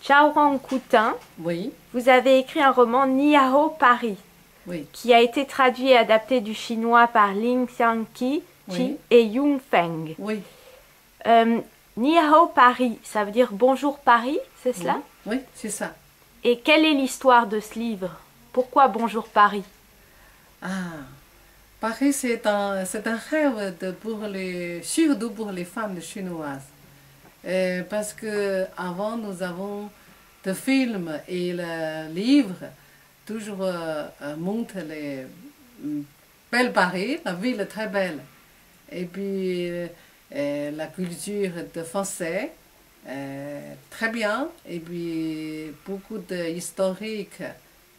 Xiaorong Coutin, Oui, vous avez écrit un roman Niao Paris, oui, qui a été traduit et adapté du chinois par Ling Xiangqi oui, et Yung Feng. oui, Niao Paris, ça veut dire bonjour Paris, c'est oui, cela? oui, c'est ça. Et quelle est l'histoire de ce livre? Pourquoi bonjour Paris? Ah, Paris, c'est un rêve surtout pour les femmes chinoises. Parce que avant, nous avons des films et le livre toujours montrent les belles Paris, la ville est très belle. Et puis la culture de français, très bien. Et puis beaucoup d'historiques,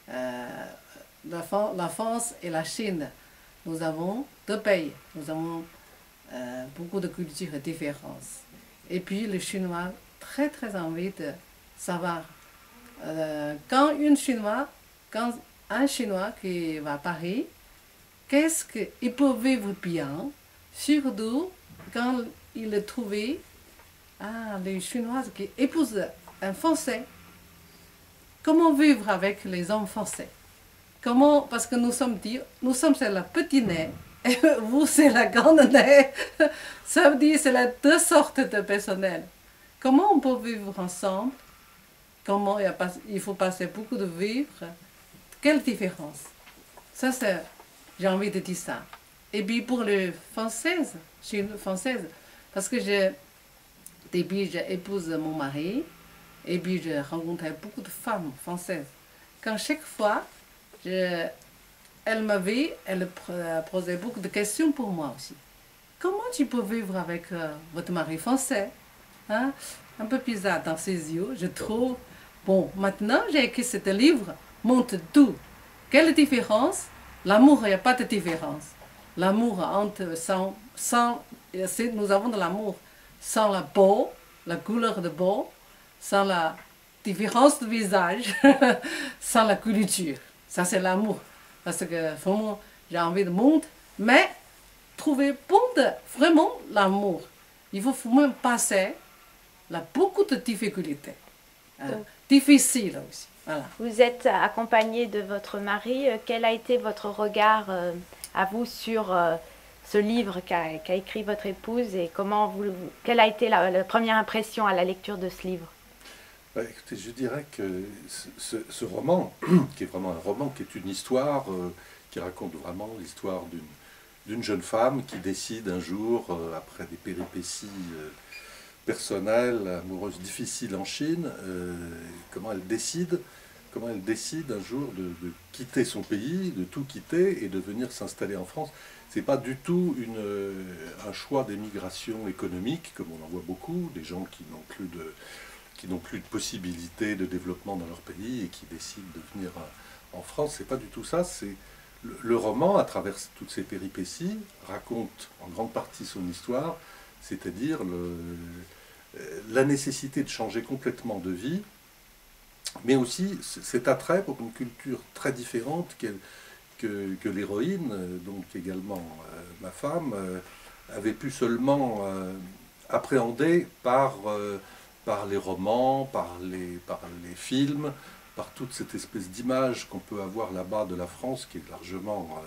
la France et la Chine. Nous avons deux pays. Nous avons beaucoup de cultures différentes. Et puis les Chinois, très très envie de savoir. Quand un Chinois qui va à Paris, qu'est-ce qu'il peut vivre bien, surtout quand il a trouvé les Chinoises qui épousent un Français. Comment vivre avec les hommes français? Comment, parce que nous sommes c'est la petite nez, et vous c'est la grande nez. Ça veut dire c'est les deux sortes de personnel. Comment on peut vivre ensemble? Comment il faut passer beaucoup de vivre? Quelle différence? Ça c'est, j'ai envie de dire ça. Et puis pour les Françaises, parce que depuis j'épouse mon mari, et puis j'ai rencontré beaucoup de femmes françaises. Quand chaque fois, elle m'avait, elle posait beaucoup de questions pour moi aussi. Comment tu peux vivre avec votre mari français? Hein? Un peu bizarre dans ses yeux, je trouve. Bon, maintenant j'ai écrit ce livre, montre tout. Quelle différence? L'amour, il n'y a pas de différence. L'amour nous avons de l'amour sans la peau, la couleur de peau, sans la différence de visage, sans la culture. Ça c'est l'amour. Parce que vraiment, j'ai envie de montrer, mais trouver vraiment l'amour. Il faut vraiment passer beaucoup de difficultés. Difficiles aussi. Voilà. Vous êtes accompagné de votre mari. Quel a été votre regard à vous sur ce livre qu'a écrit votre épouse et quelle a été la première impression à la lecture de ce livre? Écoutez, je dirais que ce roman, qui est vraiment un roman, qui est une histoire, qui raconte vraiment l'histoire d'une jeune femme qui décide un jour, après des péripéties personnelles, amoureuses difficiles en Chine, comment elle décide un jour de quitter son pays, de tout quitter et de venir s'installer en France. C'est pas du tout un choix d'émigration économique, comme on en voit beaucoup, des gens qui n'ont plus de possibilités de développement dans leur pays et qui décident de venir en France. C'est pas du tout ça. C'est le roman, à travers toutes ces péripéties, raconte en grande partie son histoire, c'est-à-dire la nécessité de changer complètement de vie, mais aussi cet attrait pour une culture très différente que l'héroïne, donc également ma femme, avait pu seulement appréhender par les romans, par les films, par toute cette espèce d'image qu'on peut avoir là-bas de la France, qui est largement,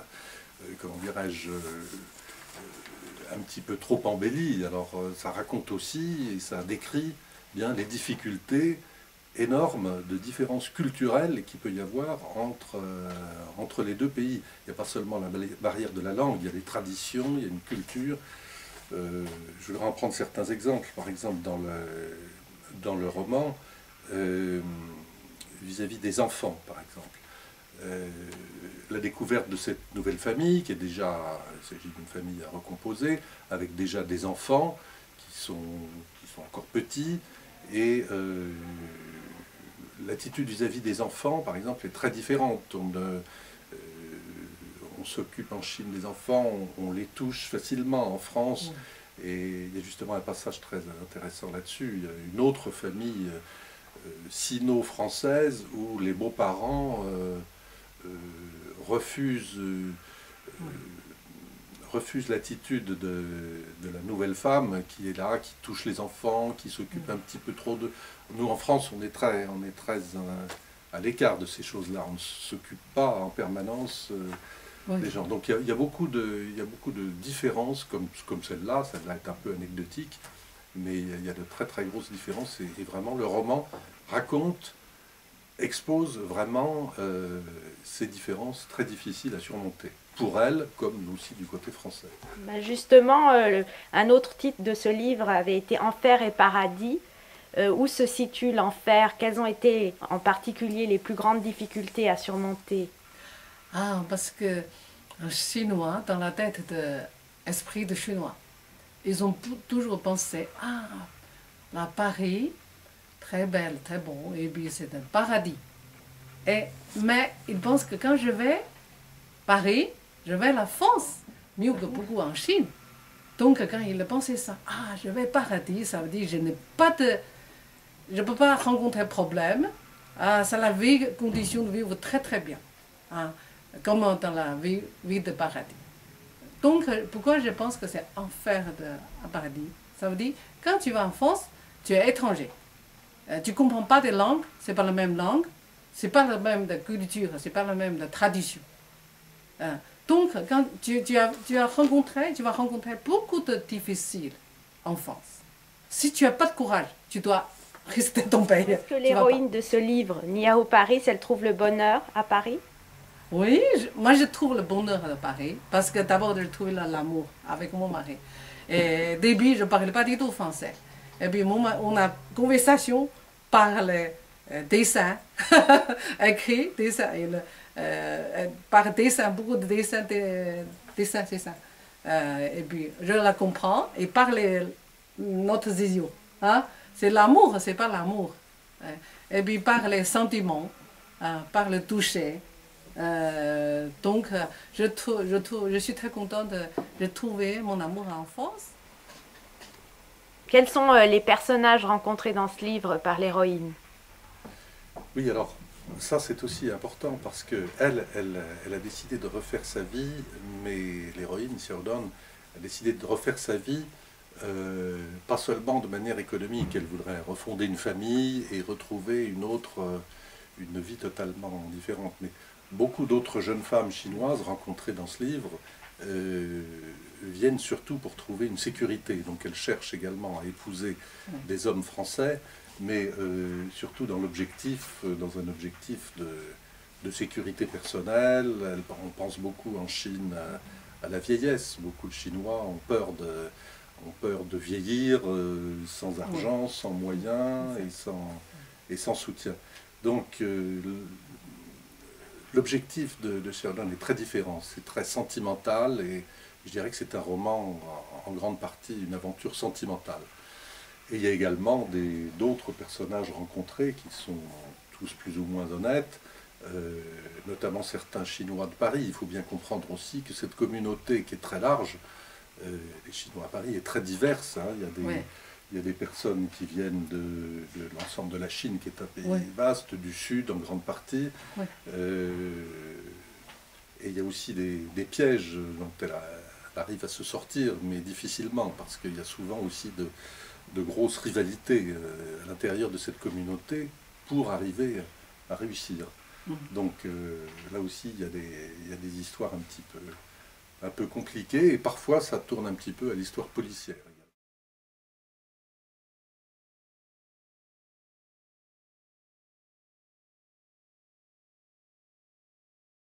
comment dirais-je, un petit peu trop embellie. Alors ça raconte aussi, et ça décrit bien les difficultés énormes de différences culturelles qu'il peut y avoir entre les deux pays. Il n'y a pas seulement la barrière de la langue, il y a des traditions, il y a une culture. Je voudrais en prendre certains exemples. Par exemple, dans le roman, vis-à-vis des enfants, par exemple. La découverte de cette nouvelle famille, qui est déjà, il s'agit d'une famille à recomposer, avec déjà des enfants qui sont encore petits, et l'attitude vis-à-vis des enfants, par exemple, est très différente. On s'occupe en Chine des enfants, on les touche facilement. En France, et il y a justement un passage très intéressant là-dessus. Il y a une autre famille sino-française où les beaux-parents refusent refuse l'attitude de la nouvelle femme qui est là, qui touche les enfants, qui s'occupe un petit peu trop de... Nous, en France, on est très à l'écart de ces choses-là. On ne s'occupe pas en permanence des gens. Donc il y a beaucoup de différences, comme celle-là. Celle-là est un peu anecdotique, mais il y a de très très grosses différences. Et vraiment, le roman expose vraiment ces différences très difficiles à surmonter. Pour elle, comme nous aussi du côté français. Ben justement, un autre titre de ce livre avait été Enfer et paradis. Où se situe l'enfer? Quelles ont été en particulier les plus grandes difficultés à surmonter? Ah, parce que un Chinois, dans la tête de esprit de Chinois, ils ont toujours pensé, ah, la Paris, très belle, très bon, et puis c'est un paradis. Mais ils pensent que quand je vais Paris, je vais à la France, mieux que beaucoup en Chine. Donc quand ils pensaient ça, ah, je vais paradis, ça veut dire je n'ai pas de... Je ne peux pas rencontrer de problème. Ah, c'est la vie, condition de vivre très très bien. Ah, comme dans la vie de paradis. Donc, pourquoi je pense que c'est enfer à paradis? Ça veut dire, quand tu vas en France, tu es étranger. Tu ne comprends pas des langues, ce n'est pas la même langue, ce n'est pas la même de culture, ce n'est pas la même de tradition. Donc, quand tu vas rencontrer beaucoup de difficiles en France. Si tu n'as pas de courage, tu dois rester ton pays. Est-ce que l'héroïne de ce livre, Niao Paris, elle trouve le bonheur à Paris? Oui, moi je trouve le bonheur à Paris, parce que d'abord je trouve l'amour avec mon mari. Et au début, je ne parlais pas du tout français. Et puis on a conversation par les dessins, écrits, dessins, par dessin, beaucoup de dessins, c'est ça. Et puis je la comprends, et par notre yeux. Hein? C'est l'amour, c'est pas l'amour. Et puis par les sentiments, par le toucher. Donc je suis très contente de trouver mon amour en France. Quels sont les personnages rencontrés dans ce livre par l'héroïne? Oui, alors ça c'est aussi important parce que elle a décidé de refaire sa vie, mais l'héroïne, Xiaodong, a décidé de refaire sa vie pas seulement de manière économique. Elle voudrait refonder une famille et retrouver une vie totalement différente. Mais beaucoup d'autres jeunes femmes chinoises rencontrées dans ce livre viennent surtout pour trouver une sécurité. Donc elles cherchent également à épouser des hommes français, mais surtout dans un objectif de sécurité personnelle. On pense beaucoup en Chine à la vieillesse. Beaucoup de Chinois ont peur de vieillir sans argent, sans moyens et sans soutien. Donc l'objectif de Xiaodong est très différent, c'est très sentimental et je dirais que c'est un roman en grande partie une aventure sentimentale. Et il y a également d'autres personnages rencontrés qui sont tous plus ou moins honnêtes, notamment certains Chinois de Paris. Il faut bien comprendre aussi que cette communauté qui est très large, les Chinois à Paris, est très diverse. Hein. Il y a des personnes qui viennent de l'ensemble de la Chine, qui est un pays vaste, du Sud en grande partie. Et il y a aussi des pièges dont elle arrive à se sortir, mais difficilement, parce qu'il y a souvent aussi de grosses rivalités à l'intérieur de cette communauté pour arriver à réussir. Donc là aussi, il y a des histoires un peu compliquées, et parfois ça tourne un petit peu à l'histoire policière.